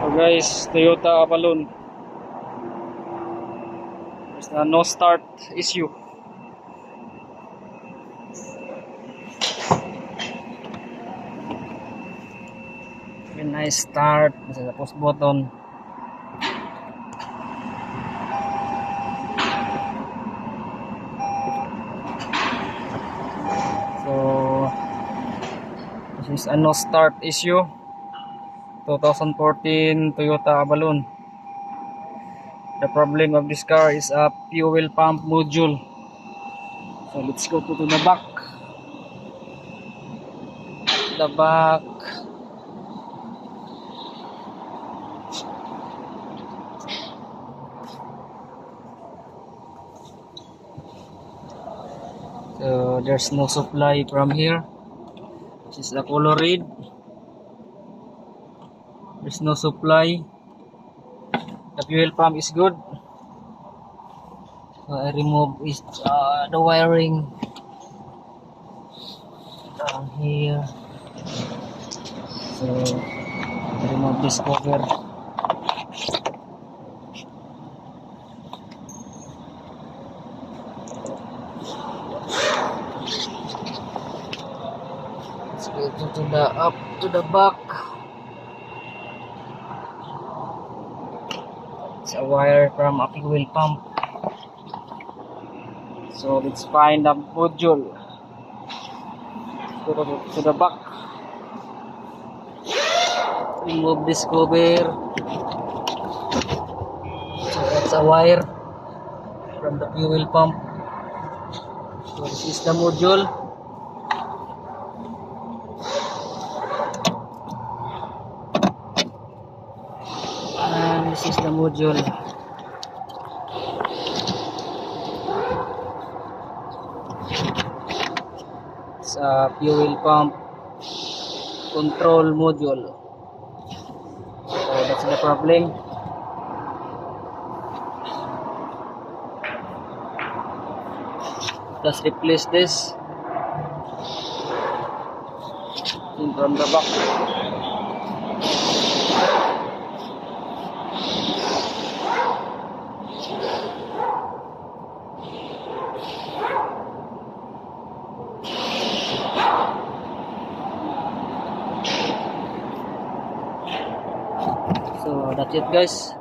So guys, Toyota Avalon. There's a no start issue. When I start, this is the post button. So this is a no start issue. 2014 Toyota Avalon. The problem of this car is a fuel pump module. So let's go to the back. The back. So there's no supply from here. This is the color red. There's no supply. The fuel pump is good. So I remove the wiring down here. So I remove this cover. Let's go to the up to the back. It's a wire from a fuel pump. So let's find the module. Go to the back. Remove this cover. So that's a wire from the fuel pump. So this is the module. And this is the module. It's a fuel pump control module. So that's the problem. Let's replace this from the back. So that's it guys.